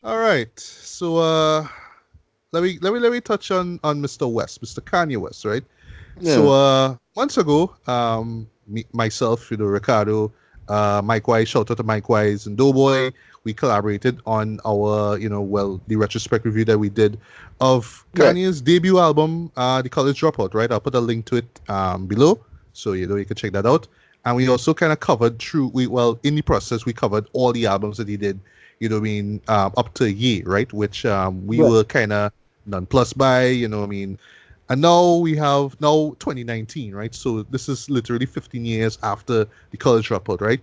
All right. So let me touch on Mr. West, Mr. Kanye West, right? So Yeah. months ago, myself, Ricardo, Mike Wise, shout out to Mike Wise and Doughboy, we collaborated on our, the retrospect review that we did of Right. Kanye's debut album, The College Dropout, right? I'll put a link to it below, so you can check that out. And we also kind of covered in the process we covered all the albums that he did, up to a year, right? Which we Right. were kind of nonplussed by, and now we have now 2019, right? So this is literally 15 years after the college dropout, right?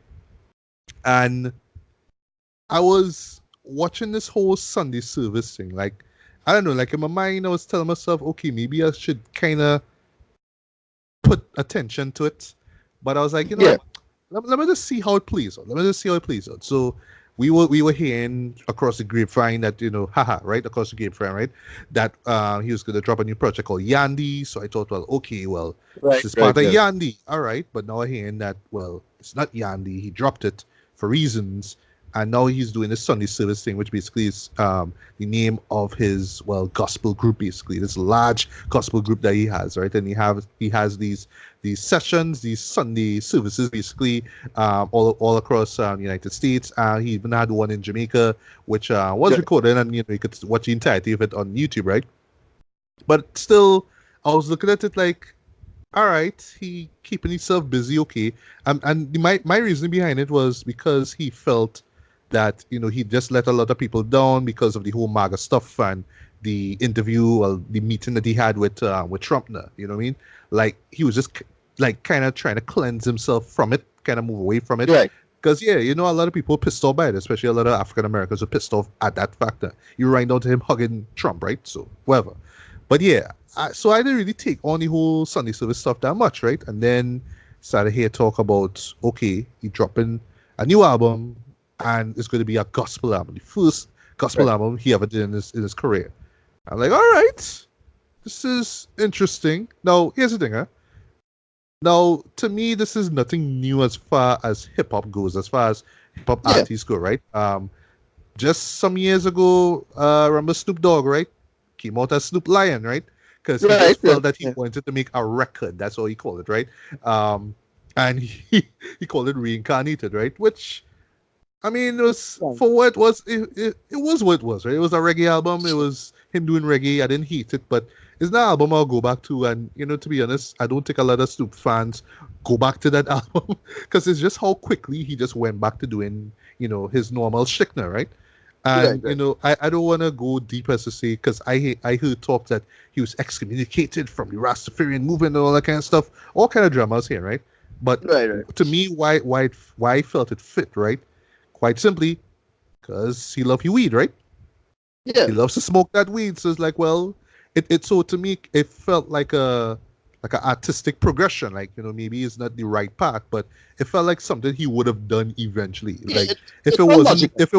And I was watching this whole Sunday service thing. Like, I don't know, like in my mind, I was telling myself, okay, maybe I should kind of put attention to it. But I was like, Yeah. let me just see how it plays out. Let me just see how it plays out. So we were hearing across the grapevine that haha, right across the grapevine, right, that he was gonna drop a new project called Yandy. So I thought, well, okay, well, this Right. is Right. part of Yeah. Yandy, all right. But now I'm hearing that, well, it's not Yandy. He dropped it for reasons, and now he's doing this Sunday service thing, which basically is the name of his, well, gospel group, basically this large gospel group that he has, right? And he has these sessions, these Sunday services, basically all across the United States. He even had one in Jamaica, which was Right. recorded, and you could watch the entirety of it on YouTube, right? But still, I was looking at it like, all right, he keeping himself busy, okay. And my reason behind it was because he felt that he just let a lot of people down because of the whole MAGA stuff and the interview or the meeting that he had with Trump. Now, you know what I mean? Like he was just like kind of trying to cleanse himself from it, kind of move away from it. Right. Because yeah, a lot of people are pissed off by it, especially a lot of African Americans are pissed off at that factor. You right down to him hugging Trump, right? So whatever. But yeah, so I didn't really take on the whole Sunday service stuff that much, right? And then started here talk about, okay, he dropping a new album, and it's going to be a gospel album, the first gospel Right. album he ever did in his career. I'm like, all right, this is interesting. Now here's the thing, huh? Now to me, this is nothing new as far as hip hop goes, as far as hip hop Yeah. artists go, right? Just some years ago, remember Snoop Dogg, right? Came out as Snoop Lion, right? Because he Right. just Yeah. felt that he Yeah. wanted to make a record. That's all he called it, right? Um, and he called it Reincarnated, right? Which, I mean, it was Right. for what it was. It was what it was, right? It was a reggae album. It was him doing reggae. I didn't hate it, but it's not an album I'll go back to. And to be honest, I don't think a lot of Snoop fans go back to that album because it's just how quickly he just went back to doing his normal shtick now, right? Right. And Right. I don't want to go deep as to say because I heard talk that he was excommunicated from the Rastafarian movement and all that kind of stuff, all kind of dramas here, right? But Right. Right. to me, why I felt it fit, right? Quite simply, because he loves weed, right? Yeah. He loves to smoke that weed. So it's like, well, it so to me it felt like an artistic progression. Like maybe it's not the right path, but it felt like something he would have done eventually. Yeah. Like It felt logical. if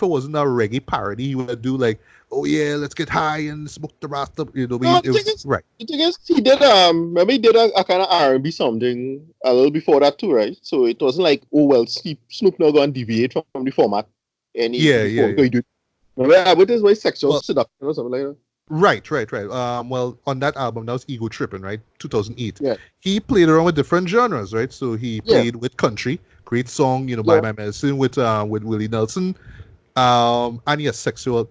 it wasn't a reggae parody, he would do like, oh yeah, let's get high and smoke the rasta. I No, mean, right. the thing is, he did remember he did a kind of R&B something a little before that too, right? So it wasn't like, oh well, Snoop now going to deviate from the format any Yeah, yeah, before yeah. because he do. Remember, what is my sexual Well, seduction or something like that? right. Well, on that album, that was Ego Trippin', right? 2008. Yeah. He played around with different genres, right? So he Yeah. played with country, great song, "Buy Yeah. My Medicine" with Willie Nelson. And yes, sexual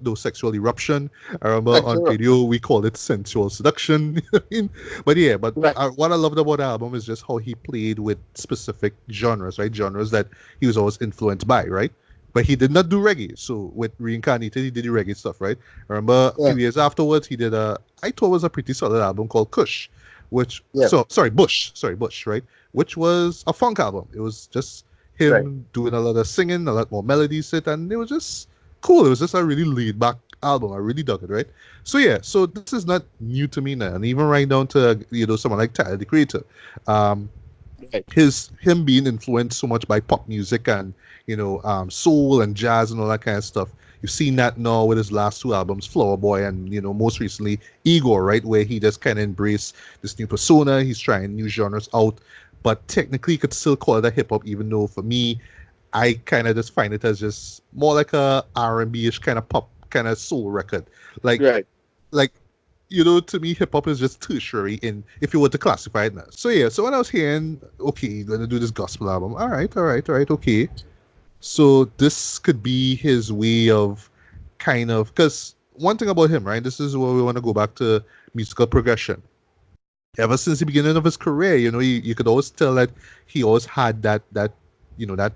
eruption. I remember on Sexual. radio we called it sensual seduction. I mean, but yeah, but Right. what I loved about the album is just how he played with specific genres, right? Genres that he was always influenced by, right? But he did not do reggae. So with Reincarnated, he did the reggae stuff, right? I remember a Yeah. few years afterwards, he did I thought it was a pretty solid album called Kush, which, Yeah. sorry, Bush, right? Which was a funk album. It was just Right. him doing a lot of singing, a lot more melodies, and it was just cool. It was just a really laid back album. I really dug it, right? So yeah, so this is not new to me now, and even right down to someone like Tyler the Creator. Um, Right. him being influenced so much by pop music and soul and jazz and all that kind of stuff. You've seen that now with his last two albums, Flower Boy and most recently Igor, right, where he just kind of embraced this new persona. He's trying new genres out, but technically you could still call it a hip hop, even though for me, I kind of just find it as just more like a R&B-ish kind of pop, kind of soul record. Like, Right. like, to me, hip hop is just tertiary in if you were to classify it now. So yeah, so when I was hearing, okay, you're gonna do this gospel album, all right, okay. So this could be his way of kind of, because one thing about him, right? This is where we want to go back to musical progression. Ever since the beginning of his career, you could always tell that he always had that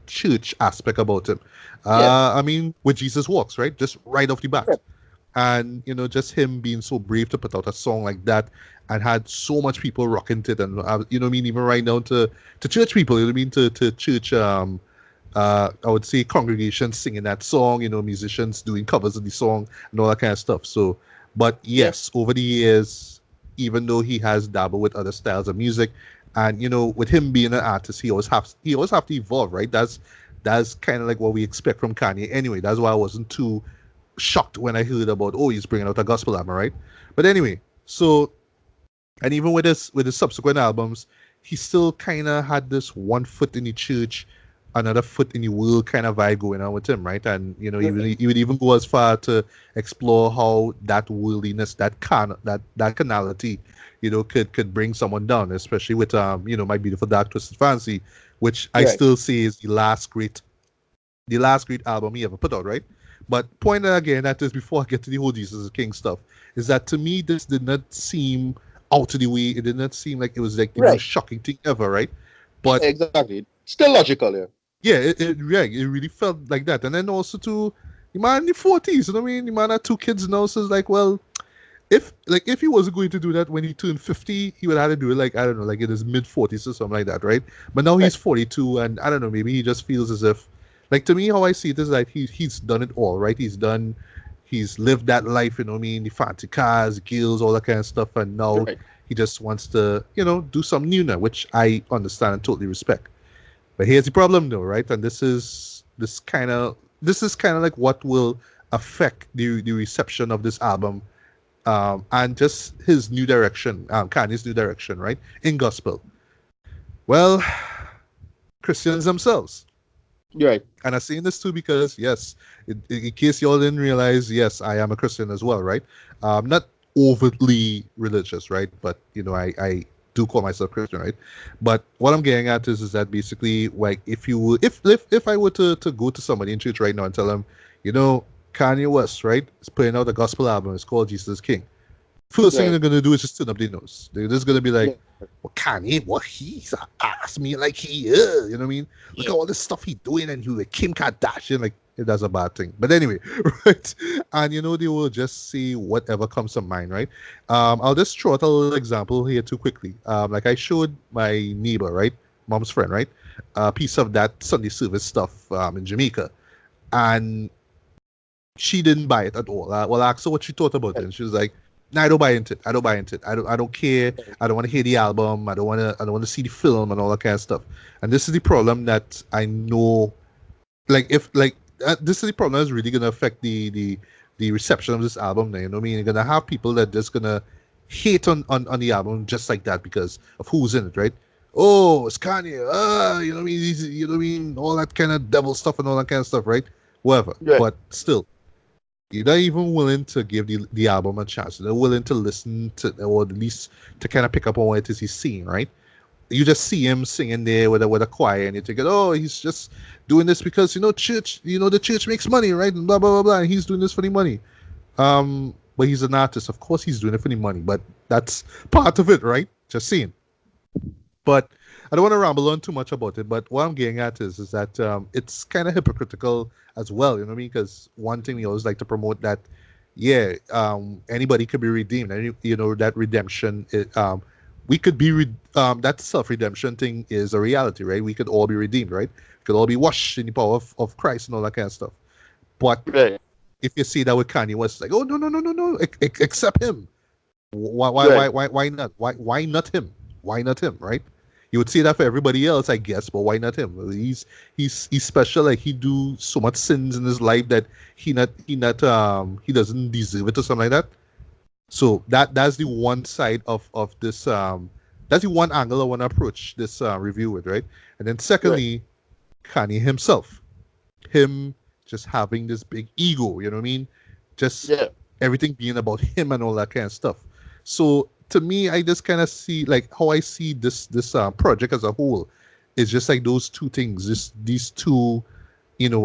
church aspect about him. Yeah. I mean, with Jesus Walks, right? Just right off the Yeah. bat. And just him being so brave to put out a song like that and had so much people rocking to it, and I mean, even right down to church people, I mean, to church I would say congregations singing that song, musicians doing covers of the song and all that kind of stuff. So, but Yeah. yes, over the years, even though he has dabbled with other styles of music, and with him being an artist, he always have to evolve, right? That's kind of like what we expect from Kanye anyway. That's why I wasn't too shocked when I heard about, oh, he's bringing out a gospel album, right? But anyway, so, and even with his subsequent albums, he still kind of had this one foot in the church, another foot in the world kind of vibe going on with him, right? And Right. he would even go as far to explore how that worldliness, that carnality, could bring someone down, especially with My Beautiful Dark Twisted Fancy, which I Right. still say is the last great album he ever put out, right? But point again at this before I get to the whole Jesus is King stuff, is that to me this did not seem out of the way. It did not seem like it was like the most Right. shocking thing ever, right? Yeah, But exactly. Still logical, yeah. yeah, it really felt like that. And then also to the man in the 40s, you know what I mean? The man had two kids now, so it's like, well, if he wasn't going to do that when he turned 50, he would have to do it like, I don't know, like in his mid 40s or something like that, right? But now he's Right. 42, and I don't know, maybe he just feels as if, like, to me, how I see it is like he's done it all, right? He's lived that life, you know what I mean? The fancy cars, gills, all that kind of stuff, and now Right. he just wants to, do something new now, which I understand and totally respect. But here's the problem, though, right? And this is kind of like what will affect the reception of this album, and just his new direction, Kanye's new direction, right, in gospel. Well, Christians themselves. You're right. And I'm saying this too because, yes, in case y'all didn't realize, yes, I am a Christian as well, right? Not overtly religious, right? But, I do call myself Christian, right? But what I'm getting at is that basically, like, if I were to go to somebody in church right now and tell them, Kanye West, right, is putting out a gospel album, it's called Jesus is King. First thing Right. they're gonna do is just turn up their nose. They're just gonna be Yeah. like, "Well, Kanye, what he's asked me like he is." You know what I mean? Look Yeah. at all this stuff he doing, and he with Kim Kardashian, like that's a bad thing. But anyway, right? And they will just say whatever comes to mind, right? I'll just throw out a little example here too quickly. Like I showed my neighbor, right, mom's friend, right, a piece of that Sunday service stuff in Jamaica, and she didn't buy it at all. Well, I asked her what she thought about it, Right. and she was like, "No, I don't buy into it. I don't buy into it. I don't care. Right. I don't want to hear the album. I don't want to see the film and all that kind of stuff." And this is the problem that I know. Like if like this is the problem that's really gonna affect the reception of this album. Now, you know what I mean? You're gonna have people that just gonna hate on the album just like that because of who's in it, right? Oh, it's Kanye. You know what I mean? You know what I mean? All that kind of devil stuff and all that kind of stuff, right? Whatever. Right. But still, you're not even willing to give the album a chance. You're not willing to listen to, or at least to kind of pick up on what it is he's seeing, right? You just see him singing there with a choir, and you're thinking, oh, he's just doing this because church, the church makes money, right? And blah blah blah blah. And he's doing this for the money. But he's an artist. Of course, he's doing it for the money. But that's part of it, right? Just saying. But I don't want to ramble on too much about it. But what I'm getting at is that it's kind of hypocritical as well. You know what I mean? Because one thing we always like to promote that, yeah, anybody could be redeemed, and that redemption. We could be that self redemption thing is a reality, right? We could all be redeemed, right? We could all be washed in the power of Christ and all that kind of stuff. But Right. if you see that with Kanye West, like, oh no no no no no, accept him. Right. Why not? Why not him? Why not him? Right? You would say that for everybody else, I guess, but why not him? Well, he's special. Like he do so much sins in his life that he doesn't deserve it or something like that. So that's the one side of this. That's the one angle I want to approach this review with, right? And then Right. secondly, Kanye himself. him just having this big ego, you know what I mean? Just Yeah. everything being about him and all that kind of stuff. So to me, I just kind of see like how I see this project as a whole is just like those two things, just these two,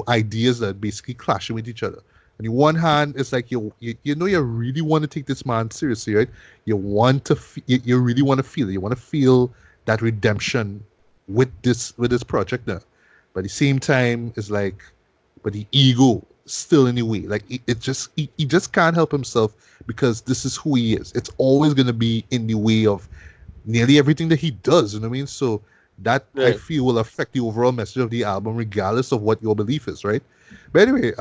ideas that basically clashing with each other. On the one hand, it's like you really want to take this man seriously, right? You want to you really want to feel it. You want to feel that redemption with this project now. But at the same time, it's like, but the ego still in the way. Like he just can't help himself because this is who he is. It's always gonna be in the way of nearly everything that he does. You know what I mean? So that I Right. feel will affect the overall message of the album, regardless of what your belief is, right? But anyway,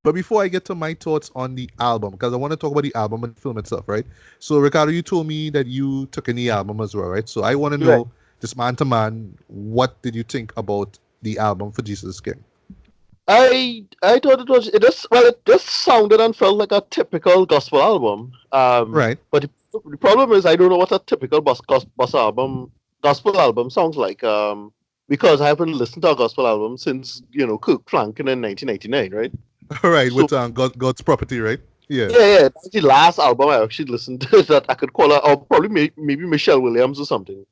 but before I get to my thoughts on the album, because I want to talk about the album and the film itself, right? So Ricardo, you told me that you took in the album as well, right? So I want to Right. know, just man to man, what did you think about the album for Jesus King? I thought it just sounded and felt like a typical gospel album. Right. But the problem is I don't know what a typical gospel album sounds like. Because I haven't listened to a gospel album since Kirk Franklin in 1999, right? All right, So with God's property, right? Yeah. yeah, that's the last album I actually listened to that I could call her, or probably maybe Michelle Williams or something.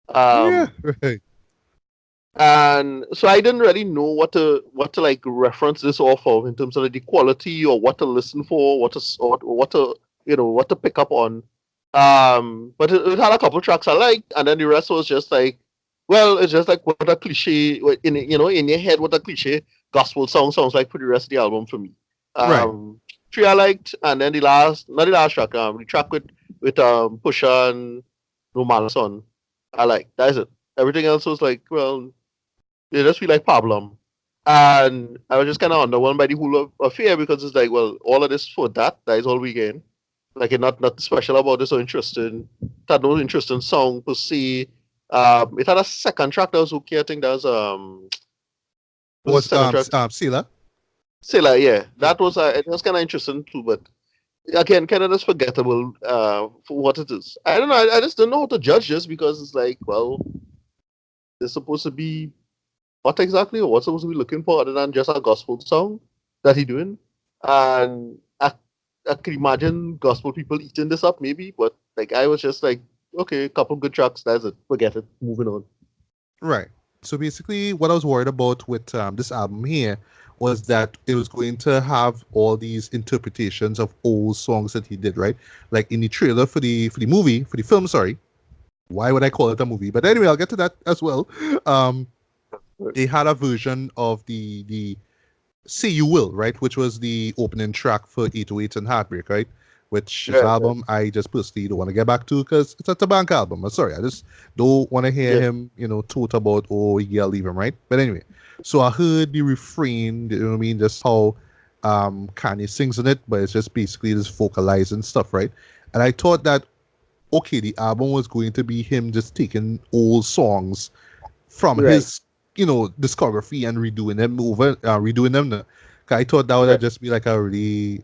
Oh yeah. Um, Right. and so I didn't really know what to like reference this off of in terms of the quality or what to listen for, what to what to pick up on. But it had a couple tracks I liked, and then the rest was just like, well, it's just like what a cliche in your head what a cliche gospel song sounds like for the rest of the album for me. Right. Three I liked, and then the last not the last track, the track with Pusha and Roman Son, I like. That's it. Everything else was like, well, they just feel like problem. And I was just kind of underwhelmed by the whole affair because it's like, well, all of this for that is all we gain. Like, it's not special about this or interesting. It had no interesting song per se. It had a second track that was okay. I think that was the Was second track? Sila? Sailor, yeah. Yeah. It was kind of interesting too, but again, kind of just forgettable for what it is. I don't know. I just don't know how to judge this because it's like, well, it's supposed to be what exactly or what's supposed to be looking for other than just a gospel song that he doing. And I could imagine gospel people eating this up maybe, but like I was just like, okay, a couple good tracks, that's it. Forget it. Moving on. Right. So basically, what I was worried about with this album here was that it was going to have all these interpretations of old songs that he did, right? Like in the trailer for the film, sorry. Why would I call it a movie? But anyway, I'll get to that as well. Um, they had a version of the Say You Will, right? Which was the opening track for 808 and Heartbreak, right? Which is an Right, right. album I just personally don't want to get back to because it's a Tabank album. I'm sorry. I just don't want to hear Yeah. him, talk about, oh, yeah, leave him, right? But anyway, so I heard the refrain, you know what I mean? Just how Kanye sings in it, but it's just basically just vocalizing stuff, right? And I thought that, okay, the album was going to be him just taking old songs from Right. his discography and redoing them now. 'Cause I thought that would Right. just be like a really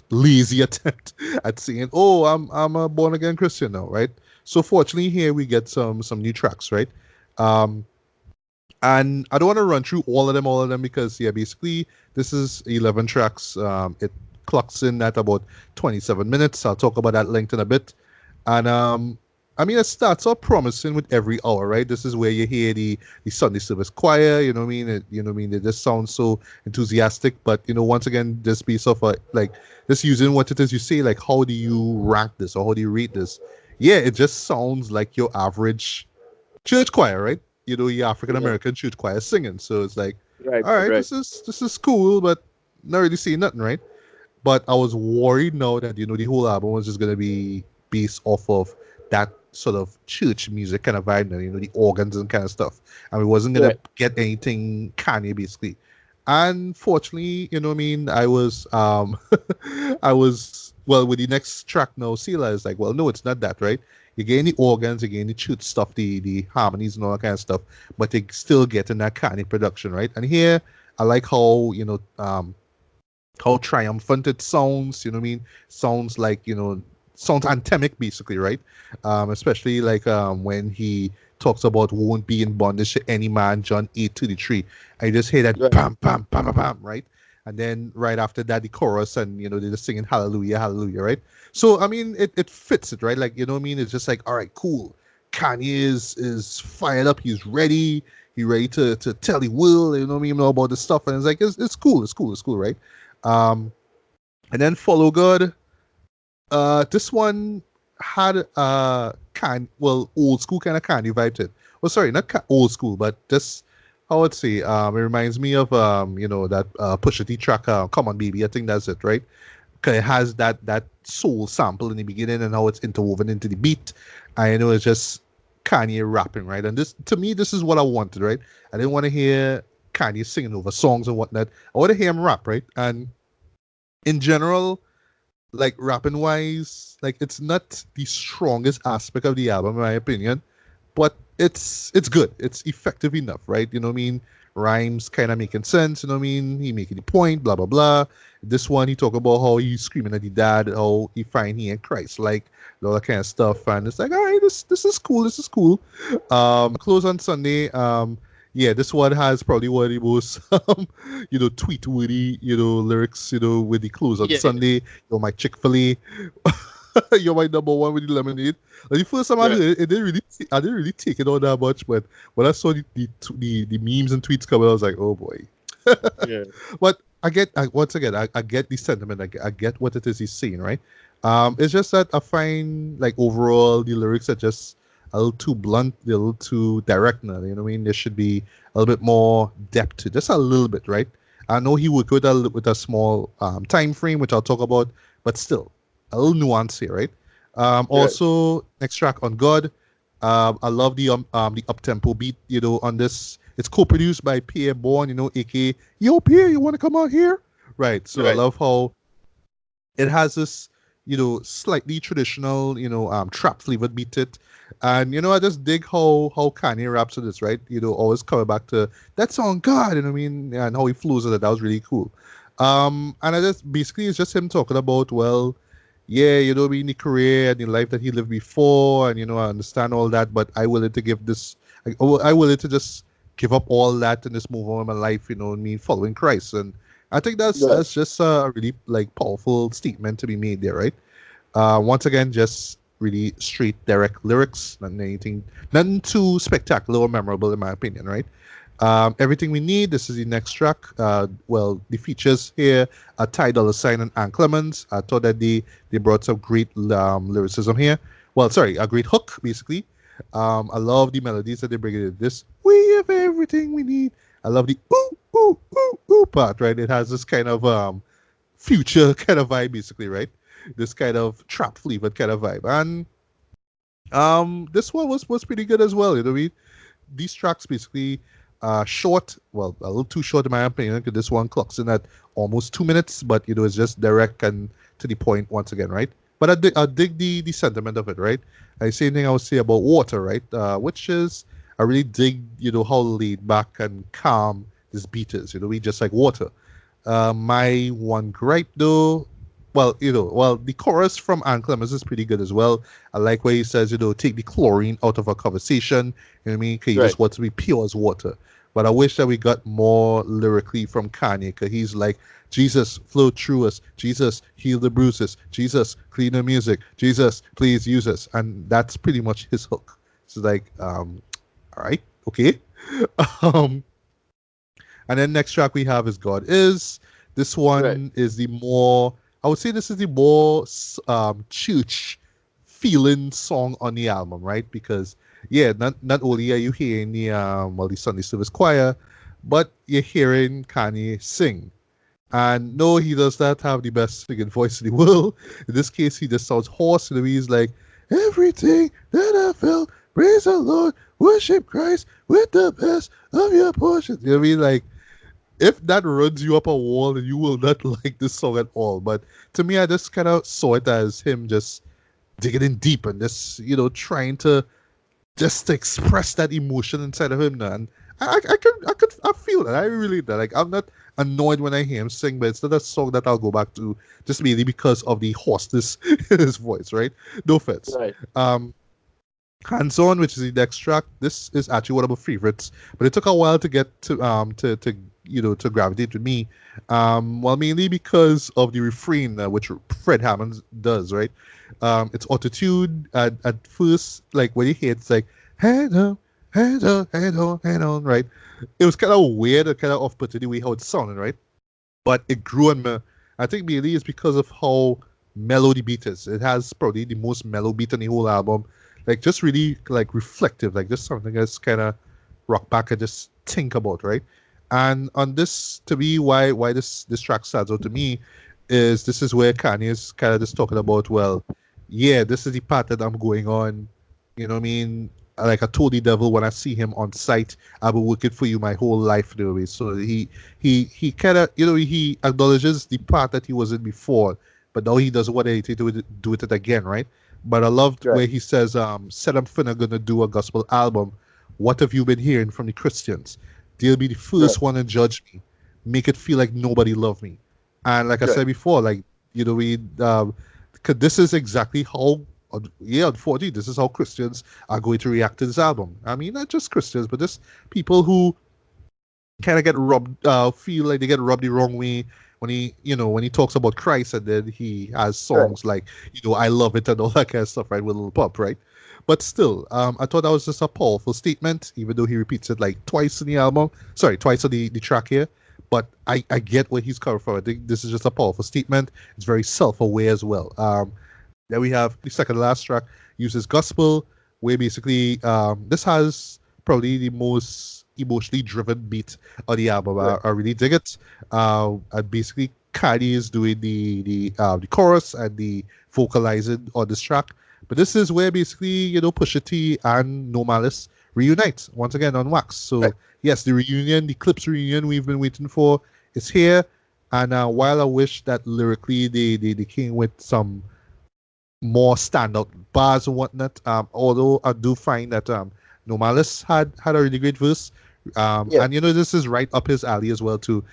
lazy attempt at saying, "Oh, I'm a born again Christian now," right? So fortunately, here we get some new tracks, right? Um, and I don't want to run through all of them because yeah, basically this is 11 tracks. It clocks in at about 27 minutes. I'll talk about that length in a bit. And I mean, it starts off promising with every hour, right? This is where you hear the Sunday service choir. You know what I mean? You know what I mean? They just sound so enthusiastic. But once again, this piece of like just using what it is you say, like how do you rank this or how do you rate this? Yeah, it just sounds like your average church choir, right? Your African Yeah. American church choir singing. So it's like, Right. all right, Right. this is cool, but not really seeing nothing, right? But I was worried now that the whole album was just gonna be based off of that sort of church music kind of vibe, and the organs and kind of stuff, and we wasn't gonna Right. get anything Kanye basically. And fortunately, you know what I mean, I was well with the next track now. Sila is like, well, no, it's not that, right? You're getting the organs, you're getting the church stuff, the harmonies and all that kind of stuff, but they still getting that Kanye production, right? And here I like how triumphant it sounds, you know what I mean? Sounds like, sounds anthemic basically, right? Especially like when he talks about won't be in bondage to any man, John 8:33. I just hear that Right. bam, bam, bam, bam, bam, right? And then right after that, the chorus, and they're just singing hallelujah, hallelujah, right? So I mean, it fits it, right? Like, you know what I mean? It's just like, all right, cool. Kanye is fired up. He's ready. He ready to tell the world, you know what I mean, know about this stuff. And it's like, it's cool, it's cool, right? Um, and then Follow God. This one had old school kind of Kanye vibe to it. Well, sorry, not old school, but just how I'd say, it reminds me of that Pusha T track, Come On Baby. I think that's it, right? 'Cause it has that soul sample in the beginning and how it's interwoven into the beat. I know it's just Kanye rapping, right? And this, to me, this is what I wanted, right? I didn't want to hear Kanye singing over songs and whatnot. I want to hear him rap, right? And in general, like rapping wise, like it's not the strongest aspect of the album, in my opinion, but it's good. It's effective enough, right? You know what I mean? Rhymes kind of making sense. You know what I mean? He making the point. Blah blah blah. This one he talk about how he's screaming at the dad, how he find he and Christ, like all that kind of stuff, and it's like, all right, this is cool. This is cool. Close on Sunday. Yeah, this one has probably one of the most tweet worthy lyrics. With the close on Yeah. Sunday. My Chick-fil-A. You're my number one with the lemonade. Like the first time I Right. heard it, I didn't really take it all that much, but when I saw the memes and tweets coming, I was like, oh boy. Yeah. But once again, I get the sentiment. I get what it is he's saying, right? It's just that I find like overall the lyrics are just a little too blunt, they're a little too direct now. You know what I mean? There should be a little bit more depth to just a little bit, right? I know he worked with a small time frame, which I'll talk about, but still a little nuance here, right? Right. Also, next track on God. I love the up tempo beat. On this, it's co-produced by Pierre Bourne. Aka Yo Pierre, you want to come out here? Right. So I Right. love how it has this slightly traditional trap flavored beat it, and I just dig how Kanye raps with this, right? Always coming back to that song God, you know what I mean, and how he flows with it. That was really cool. And I just basically it's just him talking about, well, yeah, what I mean, the career and the life that he lived before, and I understand all that, but I willing to give this, I willing to just give up all that and just move on in my life, what I mean, following Christ. And I think that's Right. that's just a really like powerful statement to be made there, right? Once again, just really straight, direct lyrics, nothing too spectacular or memorable in my opinion, right? Everything we need. This is the next track. Well, the features here are Ty Dolla Sign and Ann Clemens. I thought that they brought some great lyricism here. Well, sorry, a great hook basically. I love the melodies that they bring in. This we have everything we need. I love the ooh ooh ooh ooh part. Right, it has this kind of future kind of vibe basically, right? This kind of trap flavored kind of vibe, and this one was pretty good as well. These tracks basically short, well, a little too short in my opinion, because this one clocks in at almost 2 minutes, but it's just direct and to the point once again, right? But I dig the sentiment of it, right? Same thing I would say about Water, right? Which is I really dig how laid back and calm this beat is. We just like Water. My one gripe though, well, the chorus from Ann Clemens is pretty good as well. I like where he says, take the chlorine out of our conversation. You know what I mean? Because you Right. just want to be pure as water. But I wish that we got more lyrically from Kanye, because he's like, Jesus, flow through us. Jesus, heal the bruises. Jesus, clean the music. Jesus, please use us. And that's pretty much his hook. So like, all right, okay. um, and then next track we have is God Is. This Right. one is the more, I would say this is the more church feeling song on the album, right? Because yeah, not only are you hearing the Sunday service choir, but you're hearing Kanye sing. And no, he does not have the best singing voice in the world. In this case, he just sounds hoarse, and he's like, everything that I felt, praise the Lord, worship Christ with the best of your portions. You know what I mean? Like, if that runs you up a wall, you will not like this song at all. But to me, I just kind of saw it as him just digging in deep and just, trying to just to express that emotion inside of him now. And I feel that. I really that. Like, I'm not annoyed when I hear him sing, but it's not a song that I'll go back to just mainly because of the hoarseness in his voice, right? No offense. Right. Um, Hands On, which is the next track. This is actually one of my favorites, but it took a while to get to to gravitate with me. Well, mainly because of the refrain, which Fred Hammond does, right? It's autotune at first, like when you hear it's like head up, head up, head on, head on, right? It was kind of weird and kind of off-putting the way how it sounded, right? But it grew on me. I think mainly it's because of how mellow the beat is. It has probably the most mellow beat on the whole album. Like just really like reflective, like just something that's kind of rock back and just think about, right? And on this, to me, why this track stands out to me is this is where Kanye is kind of just talking about, well, yeah, this is the path that I'm going on. You know what I mean? Like I told the devil when I see him on sight, I've been working for you my whole life, in a way. So he kind of he acknowledges the part that he was in before, but now he doesn't want anything to do with it again, right? But I loved Right. where he says, said I'm finna gonna do a gospel album. What have you been hearing from the Christians? They'll be the Right. first one to judge me, make it feel like nobody loved me. And like I Right. said before, like we 'cause this is exactly how yeah, unfortunately, this is how Christians are going to react to this album. I mean, not just Christians, but just people who kind of get rubbed, feel like they get rubbed the wrong way when when he talks about Christ, and then he has Right. songs like, I love it and all that kind of stuff, right, with Lil Pump, right? But still, I thought that was just a powerful statement, even though he repeats it like twice in the album. Sorry, twice on the track here. But I get where he's coming from. I think this is just a powerful statement. It's very self-aware as well. Then we have the second last track uses gospel, where basically this has probably the most emotionally driven beat on the album. Right. I really dig it. And basically, Kanye is doing the chorus and the vocalizing on this track. But this is where basically Pusha T and No Malice reunite once again on Wax. Right. So yes, the reunion, the Clips reunion we've been waiting for is here. And while I wish that lyrically they came with some more standout bars and whatnot. Although I do find that No Malice had a really great verse. Yeah. And this is right up his alley as well too.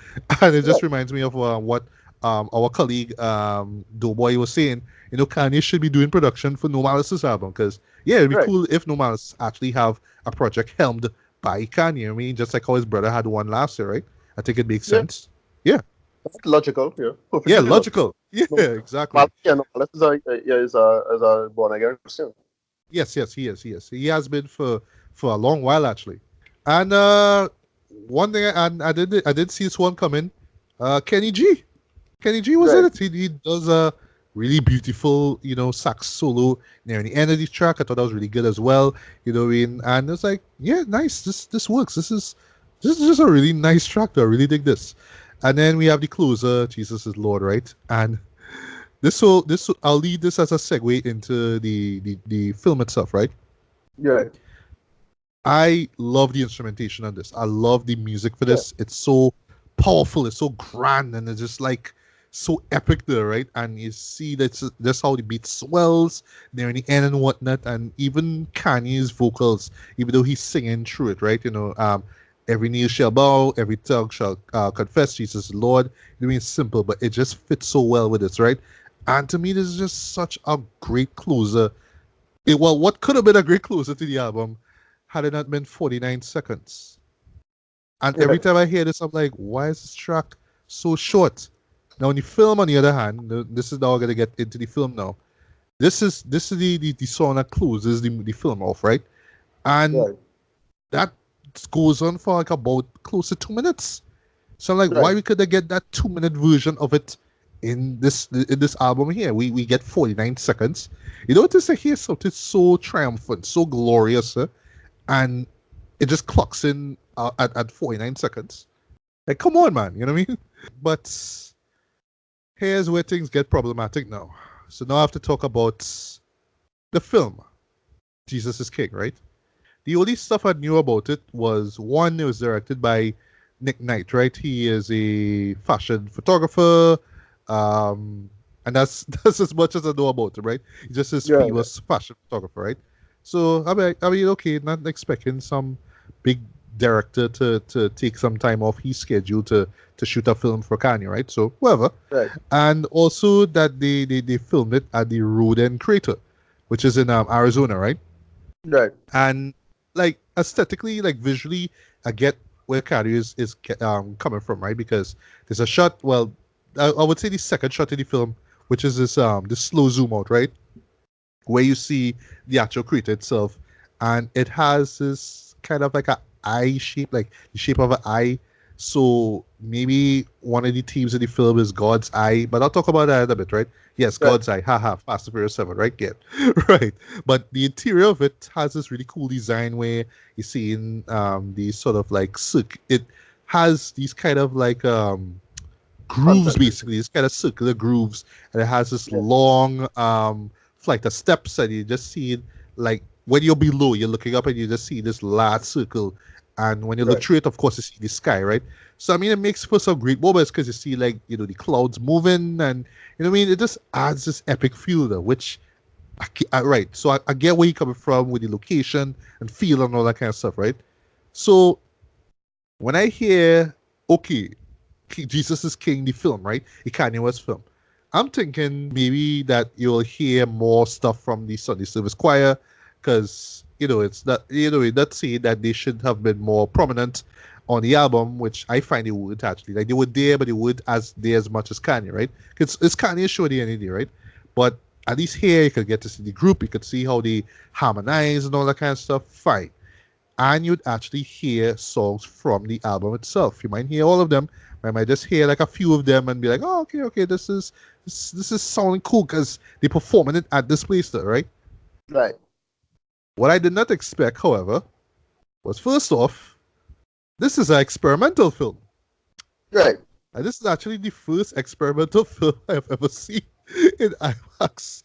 And it just Right. reminds me of what our colleague Doughboy was saying. Kanye should be doing production for No Malice's album, because yeah, it'd be Right. cool if No Malice actually have a project helmed by Kanye. I mean, just like how his brother had one last year, right? I think it makes Yeah. sense. Yeah, That's logical. Yeah. yeah, Perfectly logical. logical. Yeah, No. exactly. Yeah. No. This is a yeah, is a born again Christian. Yes, yes, he is. He is. He has been for a long while actually. And one thing, and I did see this one coming. Kenny G. Kenny G was in Right. it. He does a really beautiful, sax solo near the end of the track. I thought that was really good as well. What I mean? And it's like, yeah, nice. This works. This is just a really nice track. Though. I really dig this. And then we have the closer, Jesus is Lord, right? And I'll lead this as a segue into the film itself, right? Right. I love the instrumentation on this. I love the music for Yeah. this. It's so powerful. It's so grand, and it's just like so epic there, right? And you see that's how the beat swells near the end and whatnot. And even Kanye's vocals, even though he's singing through it, right? Every knee shall bow, every tongue shall confess Jesus is Lord. I mean, it's simple, but it just fits so well with this, right? And to me, this is just such a great closer. What could have been a great closer to the album had it not been 49 seconds. And every Right. time I hear this, I'm like, why is this track so short? Now, in the film, on the other hand, this is now going to get into the film now. This is the song that closes the film off, right? And Right. that goes on for like about close to 2 minutes. So I'm like, why Right. we could get that 2 minute version of it in this album here? We get 49 seconds. To say here something so triumphant, so glorious, and it just clocks in at 49 seconds. Like, come on, man. You know what I mean? But here's where things get problematic now. So now I have to talk about the film, Jesus is King, right? The only stuff I knew about it was, one, it was directed by Nick Knight, right? He is a fashion photographer, um, and that's that's as much as I know about him, right? He just is Yeah. famous fashion photographer, right? So I mean, okay, not expecting some big director to take some time off his schedule to shoot a film for Kanye, right? So whatever. Right. And also that they filmed it at the Roden Crater, which is in Arizona, right? Right. And like aesthetically, like visually, I get where Kanye is coming from, right? Because there's a shot. Well, I would say the second shot in the film, which is this slow zoom out, right, where you see the actual creature itself, and it has this kind of like a eye shape, like the shape of an eye. So maybe one of the themes of the film is God's eye, but I'll talk about that in a bit, right? Yes, Right. God's eye, haha, Fast and Furious 7, right? Get right. But the interior of it has this really cool design where you see in these sort of like it has these kind of like grooves, Concentration. basically. It's kind of circular grooves, and it has this Yeah. long flight of steps, and you just see it like when you're below, you're looking up, and you just see this large circle. And when you look Right. through it, of course, you see the sky, right? So I mean, it makes for some great moments because you see like the clouds moving, and what I mean. It just adds this epic feel, though, which right. So I get where you're coming from with the location and feel and all that kind of stuff, right? So when I hear, okay, Jesus is King, the film, right? The Kanye West film. I'm thinking maybe that you'll hear more stuff from the Sunday service choir, because it's not it's not saying that they should have been more prominent on the album, which I find they would actually, like they were there, but they would as there as much as Kanye, right? Because it's Kanye's show at the end of the day, right? But at least here you could get to see the group, you could see how they harmonize and all that kind of stuff. Fine, and you'd actually hear songs from the album itself. You might hear all of them. I might just hear like a few of them and be like, oh, okay, this is sounding cool because they're performing it at this place, though, right? Right. What I did not expect, however, was first off, this is an experimental film. Right. And this is actually the first experimental film I've ever seen in IMAX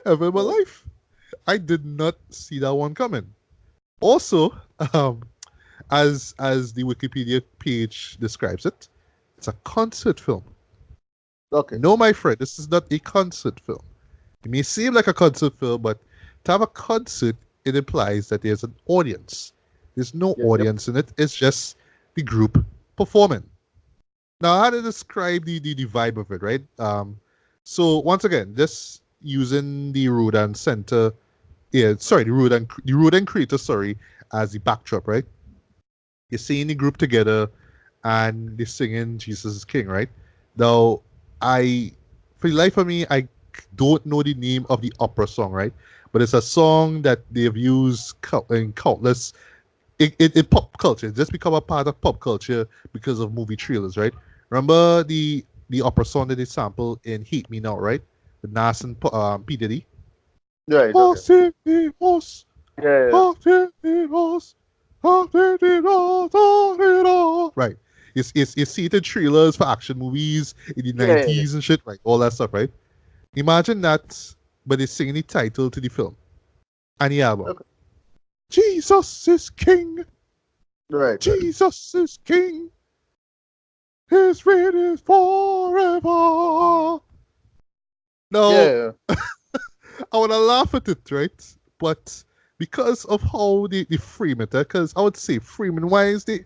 ever in my Right. life. I did not see that one coming. Also, um, as the Wikipedia page describes it, it's a concert film. Okay. No, my friend, this is not a concert film. It may seem like a concert film, but to have a concert, it implies that there's an audience. There's no Yeah. Yep. audience in it. It's just the group performing. Now, how to describe the vibe of it, right? So once again, just using the Rodan Center, the Rodan Creator, sorry, as the backdrop, right? You're seeing the group together and they're singing Jesus is King, right? Now, I, for the life of me, I don't know the name of the opera song, right? But it's a song that they've used in countless, in pop culture. It's just become a part of pop culture because of movie trailers, right? Remember the opera song that they sampled in Hate Me Now, right? With Nas and P. Diddy? Right. Okay. Horse in the horse, Yeah. Yeah. horse in the horse, horse in the horse, horse in the horse. Right. It's see it in trailers for action movies in the Yeah. Yeah. Yeah. 90s and shit, like all that stuff, right? Imagine that, but they're singing the title to the film and the album. Okay. Jesus is King, Right. Right. Jesus is King, His reign is forever. Now, Yeah. I want to laugh at it, right? But because of how they frame it, because I would say framing wise, I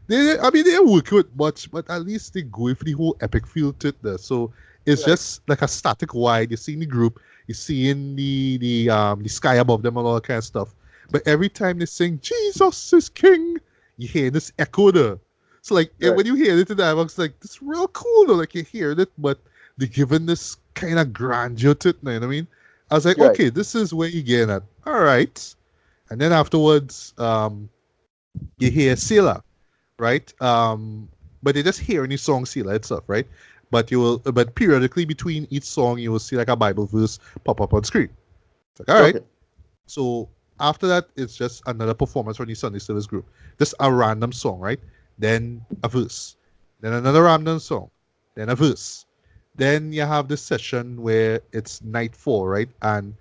mean, they're working with much, but at least they go for the whole epic feel to it there. So it's Right. just like a static wide. You're seeing the group, you're seeing the sky above them and all that kind of stuff. But every time they sing Jesus is King, you hear this echo there. So like Right. when you hear it in the dialogue, like this real cool though. Like you hear it, but they're giving this kind of grandeur to it. You know what I mean? I was like, Right. okay, this is where you get at. All right. And then afterwards, you hear Sila, right? But they just hear any song Sila itself, right? But periodically between each song, you will see like a Bible verse pop up on screen. It's like, all right. Okay. So after that, it's just another performance from the Sunday service group. Just a random song, right? Then a verse. Then another random song. Then a verse. Then you have this session where it's night 4, right? And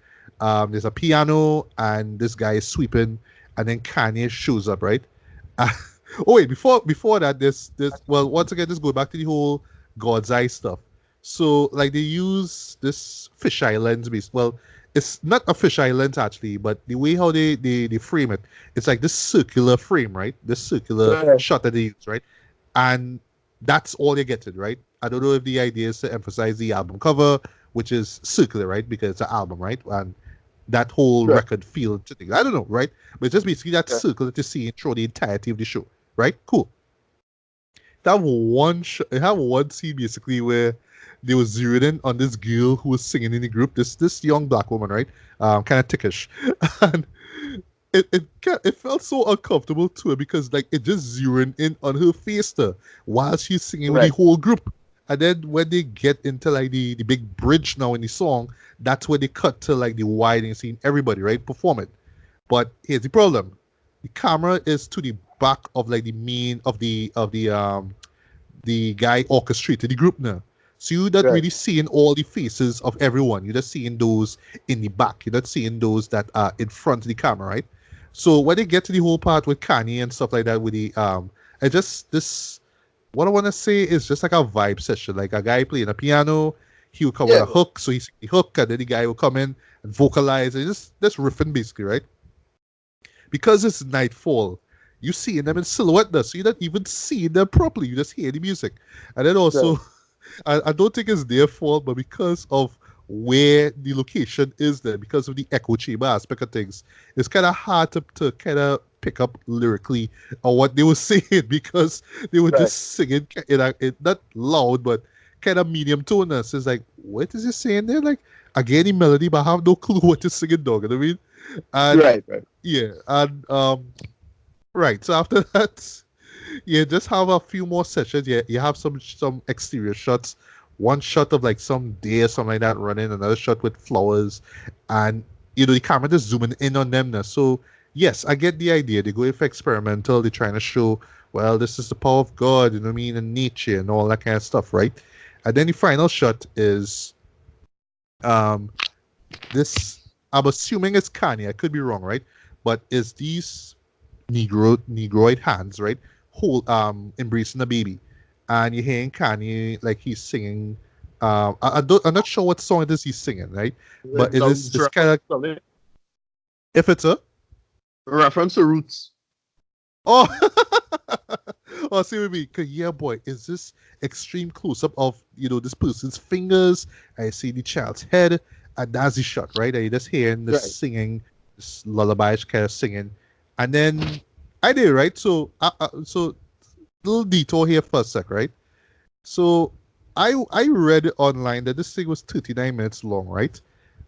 there's a piano and this guy is sweeping, and then Kanye shows up, right? Uh, oh wait, before that, this well, once again, just go back to the whole God's eye stuff. So like they use this fisheye lens based. Well, it's not a fisheye lens actually, but the way how they frame it, it's like this circular frame, right? This circular Right. shot that they use, right? And that's all you get it, right? I don't know if the idea is to emphasize the album cover, which is circular, right? Because it's an album, right? And that whole Right. record feel to things. I don't know, right? But it's just basically that Yeah. circle that you see throughout the entirety of the show, right? Cool. It had one scene basically where they were zeroing in on this girl who was singing in the group. This young black woman, right? Kind of tickish, and it felt so uncomfortable to her because like it just zeroing in on her face there while she's singing with the Right. whole group. And then when they get into like the big bridge now in the song, that's where they cut to like the wide and seeing everybody right perform it. But here's the problem: the camera is to the back of like the main of the guy orchestrated the group now. So you're not Right. really seeing all the faces of everyone. You're just seeing those in the back. You're not seeing those that are in front of the camera, right? So when they get to the whole part with Kanye and stuff like that, with the I just this what I want to say is just like a vibe session, like a guy playing a piano. He would come with Yeah. a hook, so he sing the hook, and then the guy will come in and vocalize. And just riffing basically, right? Because it's nightfall, you see them in silhouette now, so you're not even seeing them properly. You just hear the music. And then Right. also, I don't think it's their fault, but because of where the location is there, because of the echo chamber aspect of things, it's kind of hard to kind of pick up lyrically on what they were saying because they were Right. just singing in not loud, but kind of medium toneness. It's like, what is he saying there? Like, again, the melody, but I have no clue what he's singing, dog. You know what I mean? And Right. Right. yeah, and right. So after that, yeah, just have a few more sessions. Yeah, you have some exterior shots. One shot of like some deer, something like that, running. Another shot with flowers, and the camera just zooming in on them now. So yes, I get the idea. They go for experimental. They're trying to show, well, this is the power of God. You know what I mean, and nature and all that kind of stuff, right? And then the final shot is um this. I'm assuming it's Kanye. I could be wrong, right? But is these negroid hands, right? Hold embracing the baby. And you're hearing Kanye like he's singing I'm not sure what song it is he's singing, right? But Right. it So is it's it's kind of something- if it's a reference to roots. oh oh see with me, cause yeah boy, is this extreme close up of this person's fingers. I see the child's head, and that's the shot, right? And you're just hearing this Right. singing, this lullaby kind of singing. And then I did, right? So little detour here for a sec, right? So I read online that this thing was 39 minutes long, right?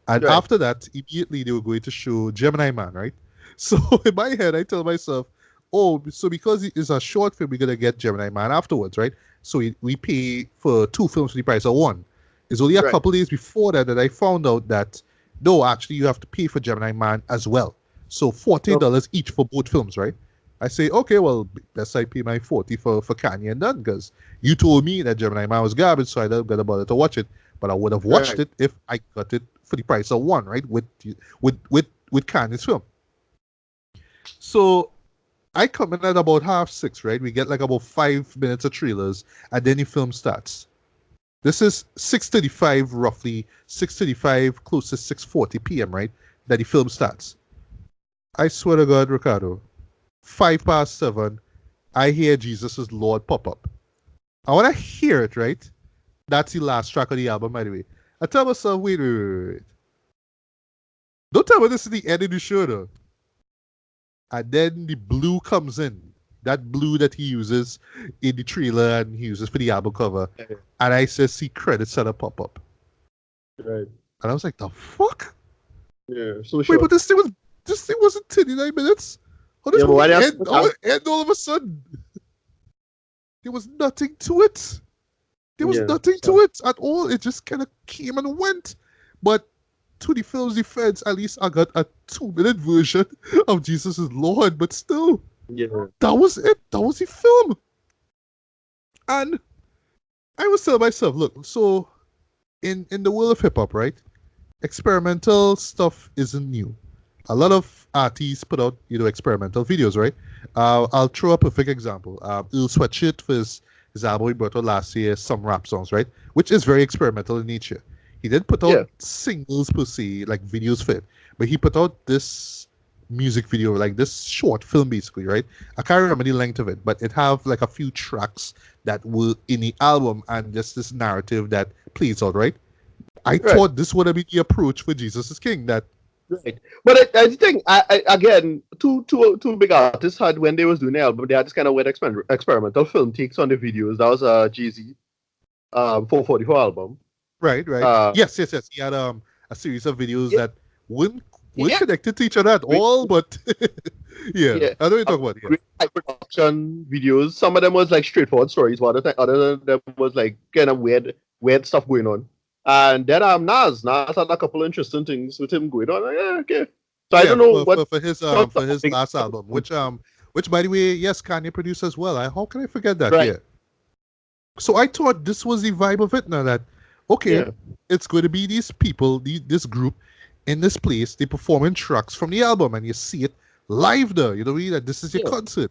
And Right. after that, immediately they were going to show Gemini Man, right? So in my head, I tell myself, oh, so because it is a short film, we're gonna get Gemini Man afterwards, right? So we pay for two films for the price of one. It's only a Right. couple days before that I found out that no, actually you have to pay for Gemini Man as well. So Okay. $40 each for both films, right? I say, okay, well, best I pay my 40 for Kanye and done, because you told me that Gemini Man was garbage, so I don't got bother to watch it. But I would have watched Right. it if I got it for the price of one, right? With Kanye's film. So I come in at about 5:30, right? We get like about 5 minutes of trailers, and then the film starts. This is 6:35, roughly 6:35, close to 6:40 p.m., right? That the film starts. I swear to God, Ricardo, 7:05, I hear Jesus is Lord pop up. I want to hear it, right? That's the last track of the album, by the way. I tell myself, wait. Don't tell me this is the end of the show, though. And then the blue comes in. That blue that he uses in the trailer and he uses for the album cover. And I just see credits set up pop up. Right. And I was like, the fuck? Yeah. So Wait, short. but this thing wasn't 39 minutes? How this Yeah, but why movie they have end? to How have it end all of a sudden? There was nothing to it. There was yeah. nothing to So it at all. It just kind of came and went. But to the film's defense, at least I got a 2-minute version of Jesus is Lord. But still, yeah. that was it. That was the film. And I was telling myself, look, so in the world of hip hop, right? Experimental stuff isn't new. A lot of artists put out, experimental videos, right? I'll throw a perfect example. Earl Sweatshirt for his album he brought out last year, Some Rap Songs, right? Which is very experimental in nature. He didn't put out Yeah. singles per se, like videos for it, but he put out this music video, like this short film basically, right? I can't remember the length of it, but it have like a few tracks that were in the album and just this narrative that plays out, right? I Right. thought this would have been the approach for Jesus is King, that Right. But I think again, two big artists had when they was doing the album, they had this kind of weird experimental film takes on the videos. That was Jeezy 444 album. Right, right. Uh, Yes, yes, yes. He had a series of videos yeah, that weren't yeah, connected to each other at great, all, but yeah, yeah, I know what you're talking about. Yeah, great high production videos. Some of them was like straightforward stories, but other than them was like kind of weird stuff going on. And then Nas had a couple of interesting things with him going on. Like, yeah, okay. So I yeah. don't know For what for his last album, which by the way, yes, Kanye produced as well. How can I forget that? right. Yeah. So I thought this was the vibe of it now that, okay, Yeah, it's going to be these people, this group in this place, they performing tracks from the album and you see it live there. You know what I mean? That this is your yeah, concert.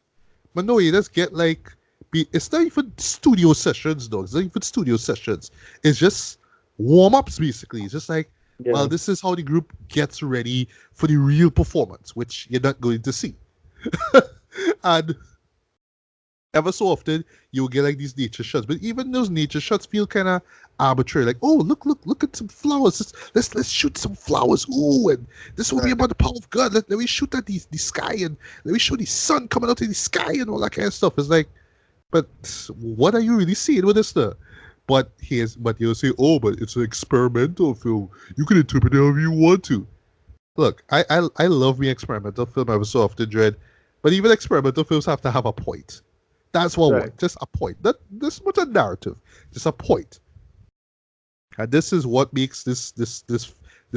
But no, you just get like, it's not even studio sessions though. It's not even studio sessions. It's just warm ups basically. It's just like, well, yeah. this is how the group gets ready for the real performance, which you're not going to see. And ever so often you'll get like these nature shots, but even those nature shots feel kind of arbitrary. Like, oh, look at some flowers. Let's shoot some flowers. Ooh, and this will be Right. about the power of God. Let me shoot at the sky and let me show the sun coming out of the sky and all that kind of stuff. It's like, but what are you really seeing with this stuff? But you'll say, oh, but it's an experimental film. You can interpret it however you want to. Look, I love me experimental film ever so often, Dread. But even experimental films have to have a point. That's what I Right. want. Just a point. Not this much a narrative. Just a point. And this is what makes this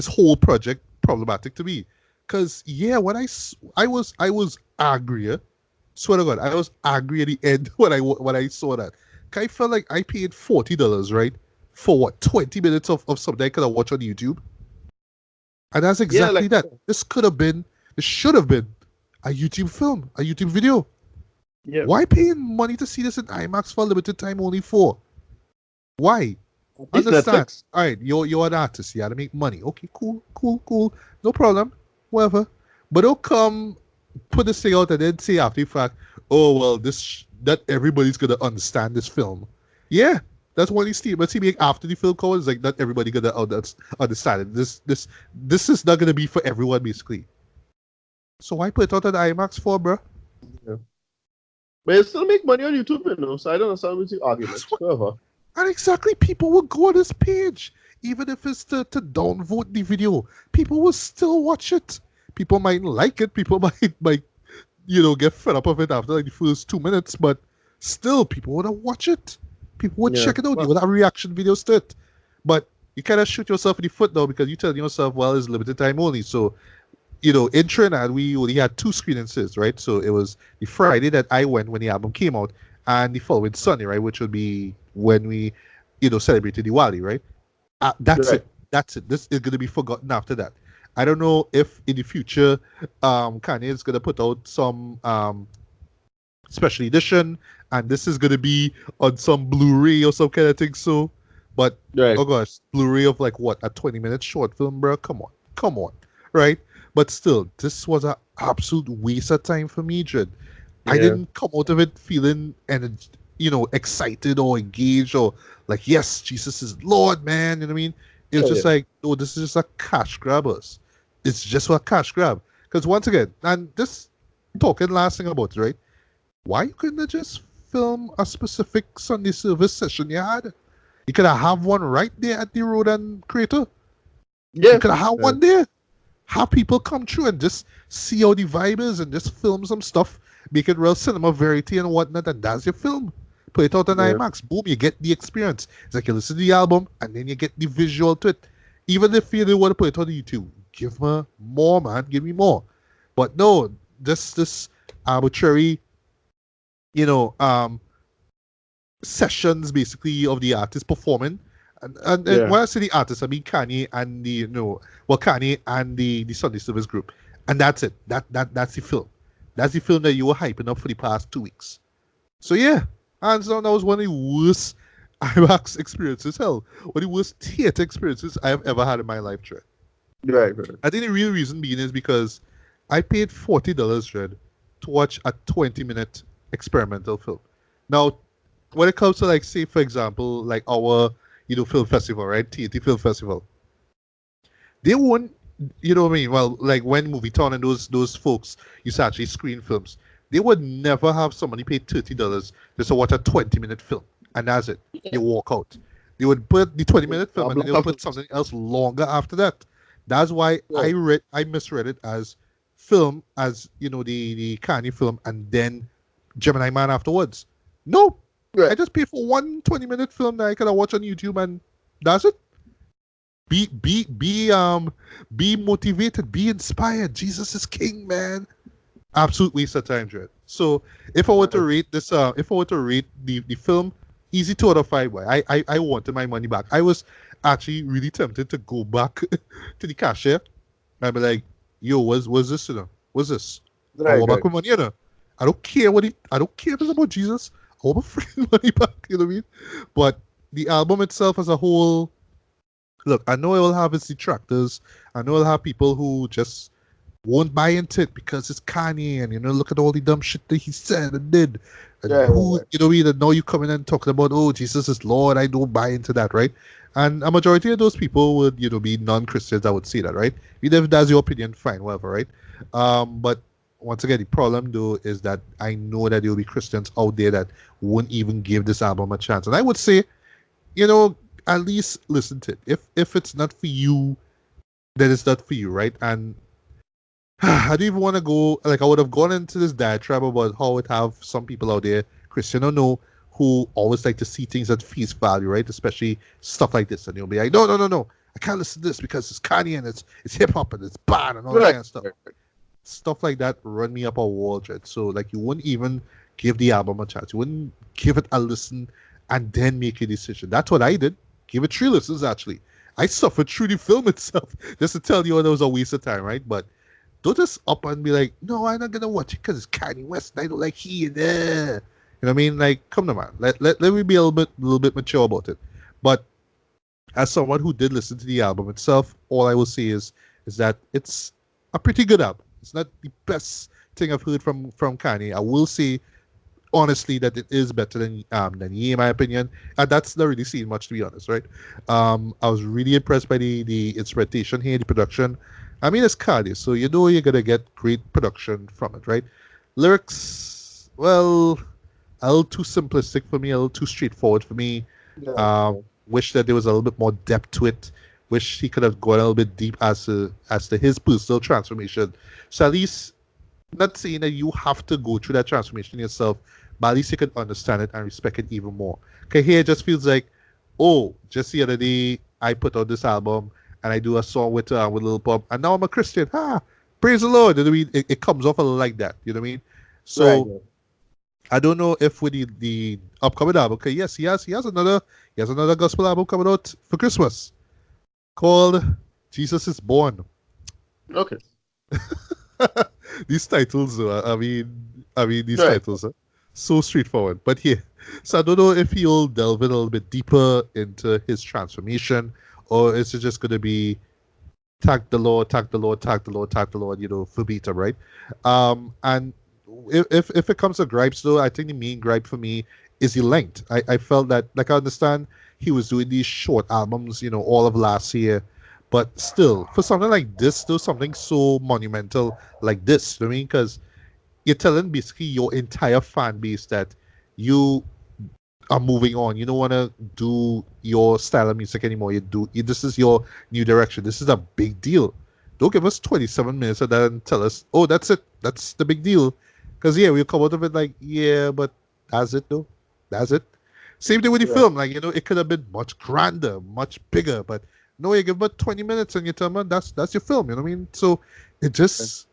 whole project problematic to me. Cause yeah, when I was angry. Swear to God, I was angry at the end when I saw that. I felt like I paid $40, right, for what 20 minutes of something I could have watched on YouTube, and that's Yeah, exactly like that. This should have been a YouTube film, a YouTube video. yeah. Why paying money to see this in IMAX for a limited time only for? Why? At least Understand? Netflix. All right, you're an artist. You gotta make money. Okay, cool. No problem. Whatever. But don't come put this thing out and then say after the fact, oh well, that everybody's gonna understand this film. Yeah, that's one of these statements he make after the film comes. Like not everybody gonna understand it. This is not gonna be for everyone basically. So why put it out on IMAX for, bro? Yeah. But it still make money on YouTube, you know. So I don't understand what's the That's argument. what. Whatever. And exactly, people will go on this page, even if it's to downvote the video. People will still watch it. People might like it. People might get fed up of it after like the first 2 minutes, but still, people want to watch it. People would Yeah. check it out. You Well, would have reaction videos to it. But you kind of shoot yourself in the foot now because you tell yourself, well, it's limited time only. So, in Trinidad, we only had two screenings, right? So it was the Friday that I went when the album came out, and the following Sunday, right, which would be when we, celebrated Diwali, right? That's right. it. That's it. This is gonna be forgotten after that. I don't know if in the future, Kanye is gonna put out some special edition, and this is gonna be on some Blu-ray or some kind of thing. So, but Right. oh gosh, Blu-ray of like what, a 20-minute short film, bro? Come on, right? But still, this was an absolute waste of time for me, Jed. I Yeah. didn't come out of it feeling excited or engaged or like, yes, Jesus is Lord, man. You know what I mean? It was Yeah. just Yeah. like, oh, this is just a cash grabbers. It's just a cash grab. Because once again, and this talking last thing about it, right? Why you couldn't have just film a specific Sunday service session you had? You could have one right there at the road and crater. You Yeah. could have Yeah. one there. Have people come through and just see how the vibe is and just film some stuff, make it real cinema verity and whatnot, and that's your film. Put it out on Yeah. IMAX. Boom, you get the experience. It's like you listen to the album and then you get the visual to it. Even if you didn't want to put it on YouTube, give me more, man. Give me more. But no, this arbitrary, you know, um, sessions basically of the artist performing. And Yeah. when I say the artist, I mean Kanye and Kanye and the Sunday Service group, and that's it. That's the film. That's the film that you were hyping up for the past 2 weeks. So yeah, hands down, that was one of the worst IMAX experiences. Hell, one of the worst theater experiences I have ever had in my life, Trey. Right. Right. I think the real reason being is because I paid $40, Dread, to watch a 20-minute experimental film. Now, when it comes to like, say, for example, like our, film festival, right? TNT Film Festival, they won't you know what I mean? Well, like when Movieton and those folks used to actually screen films, they would never have somebody pay $30 just to watch a 20-minute film, and that's it. Yeah. They walk out. They would put the 20-minute film and then they'll put Blockbusters. something else longer after that. That's why Right. I misread it as film, as the Kanye film, and then Gemini Man afterwards. No, I Right. just pay for one 20-minute film that I can watch on YouTube, and that's it. Be motivated, be inspired. Jesus is king, man. Absolute waste of time, Dread. So if I were to Right. rate this, if I were to rate the film, easy 2 out of 5. Boy. I wanted my money back. I was actually really tempted to go back to the cashier and be like, yo, what's this, What's this? I Right. want back Right. my money, I don't care if it's about Jesus. I want my freaking money back, you know what I mean? But the album itself as a whole, look, I know it will have its detractors. I know it'll have people who just won't buy into it because it's Kanye and look at all the dumb shit that he said and did. And Right. Right. who Right. either know you coming and talking about, oh, Jesus is Lord, I don't buy into that, right? And a majority of those people would, be non-Christians that would say that, right? Even if that's your opinion, fine, whatever, right? But once again, the problem though is that I know that there will be Christians out there that won't even give this album a chance. And I would say, you know, at least listen to it. If it's not for you, then it's not for you, right? And I don't even want to go, like, I would have gone into this diatribe about how it have some people out there, Christian or no, who always like to see things at face value, right? Especially stuff like this. And you'll be like, no, no, no, no. I can't listen to this because it's Kanye and it's hip hop and it's bad and all that Right. kind of stuff. Right. Right. Stuff like that run me up a wall, Dread. So, like, you wouldn't even give the album a chance. You wouldn't give it a listen and then make a decision. That's what I did. Give it 3 listens, actually. I suffered through the film itself just to tell you that was a waste of time, right? But don't just up and be like, no, I'm not gonna watch it because it's Kanye West and I don't like he and there. You know what I mean? Like, come on, man. Let me be a little bit mature about it. But as someone who did listen to the album itself, all I will say is that it's a pretty good album. It's not the best thing I've heard from Kanye. I will say honestly that it is better than Ye, in my opinion. And that's not really saying much, to be honest, right? I was really impressed by the instrumentation here, the production. I mean, it's Kanye, so you know you're gonna get great production from it, right? Lyrics, well, a little too simplistic for me, a little too straightforward for me. Yeah. Yeah. Wish that there was a little bit more depth to it. Wish he could have gone a little bit deep as to his personal transformation. So at least, not saying that you have to go through that transformation yourself, but at least you can understand it and respect it even more. Okay, here it just feels like, oh, just the other day I put out this album and I do a song with Lil Pump, and now I'm a Christian. Praise the Lord. You know what I mean? It comes off a little like that. You know what I mean? Right. So I don't know if with the upcoming album, okay, yes, he has another gospel album coming out for Christmas called Jesus is Born. Okay. These titles, I mean, these Right. titles are so straightforward. But yeah, so I don't know if he'll delve in a little bit deeper into his transformation, or is it just going to be tag the Lord, tag the Lord, tag the Lord, tag the Lord, verbatim, right? And if it comes to gripes, though, I think the main gripe for me is the length. I felt that, like, I understand he was doing these short albums, all of last year, but still, for something like this, though, something so monumental like this, you know what I mean? Because you're telling basically your entire fan base that you are moving on. You don't want to do your style of music anymore. This is your new direction. This is a big deal. Don't give us 27 minutes and then tell us, oh, that's it. That's the big deal. Because, yeah, we'll come out of it like, yeah, but that's it, though. That's it. Same thing with the Right. film. Like, it could have been much grander, much bigger, but no, you give about 20 minutes and you tell me that's your film. You know what I mean? So it just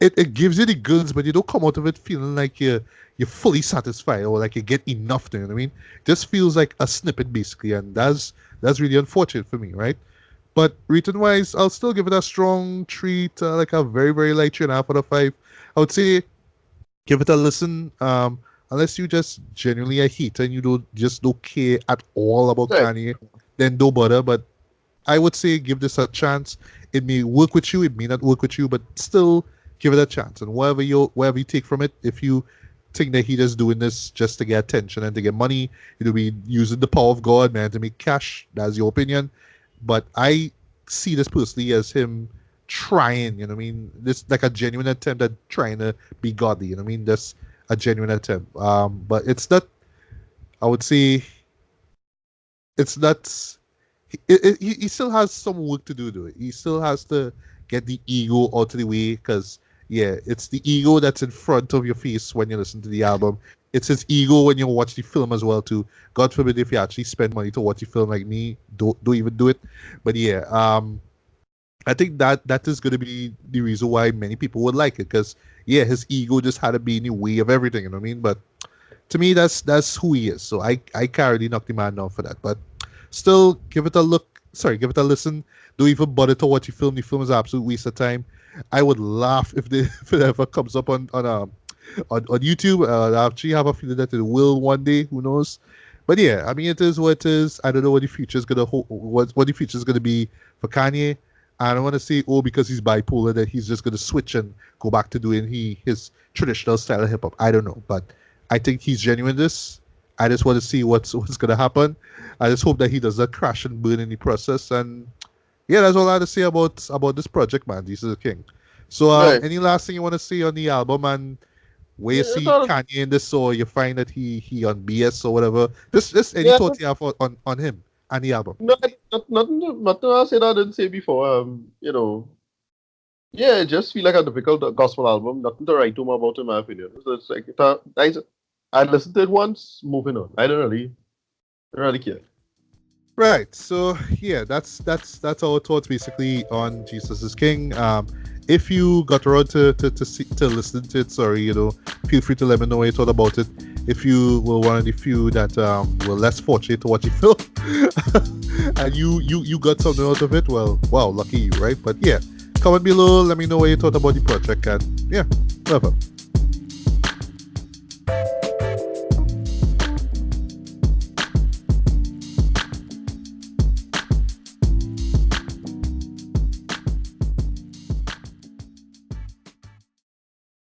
it gives you the goods, but you don't come out of it feeling like you're fully satisfied or like you get enough. You know what I mean? Just feels like a snippet basically, and that's really unfortunate for me, right? But written wise, I'll still give it a strong treat, like a very very light 3.5 out of 5. I would say give it a listen. Unless you just genuinely a hater and you don't care at all about Right. Kanye, then don't bother. But I would say give this a chance. It may work with you, it may not work with you, but still give it a chance. And whatever you take from it, if you think that he just doing this just to get attention and to get money, it'll be using the power of God, man, to make cash. That's your opinion. But I see this personally as him trying, you know what I mean? This like a genuine attempt at trying to be godly, you know what I mean? That's a genuine attempt. But it's not, I would say, it's not, he still has some work to do to it. He still has to get the ego out of the way because, yeah, it's the ego that's in front of your face when you listen to the album. It's his ego when you watch the film as well too. God forbid if you actually spend money to watch the film like me, don't even do it. But yeah, I think that is going to be the reason why many people would like it because yeah, his ego just had to be in the way of everything. You know what I mean? But to me, that's who he is. So I can't really knock the man down for that. But still, give it a look. Sorry, give it a listen. Don't even bother to watch the film. The film is an absolute waste of time. I would laugh if, if it ever comes up on YouTube. I actually have a feeling that it will one day. Who knows? But yeah, I mean, it is what it is. I don't know what the future is gonna what the future is gonna be for Kanye. I don't want to say because he's bipolar that he's just gonna switch and go back to doing his traditional style of hip hop. I don't know, but I think he's genuine in this. I just want to see what's gonna happen. I just hope that he does not crash and burn in the process. And yeah, that's all I have to say about this project, man. Jesus is King. So, Right. any last thing you want to say on the album and where you Yeah, see Kanye in this, or you find that he on BS or whatever? Just any yeah, thoughts you have on him and the album? no, nothing I said I didn't say before. Yeah, it just feel like a difficult gospel album. Nothing to write home about, in my opinion. So it's like I listened to it once, moving on. Don't really care. Right. So yeah, that's our thoughts basically on Jesus is King. If you got around to listen to it, sorry, feel free to let me know what you thought about it. If you were one of the few that were less fortunate to watch the film, and you got something out of it, well, wow, lucky you, right? But yeah, comment below, let me know what you thought about the project, and yeah, whatever.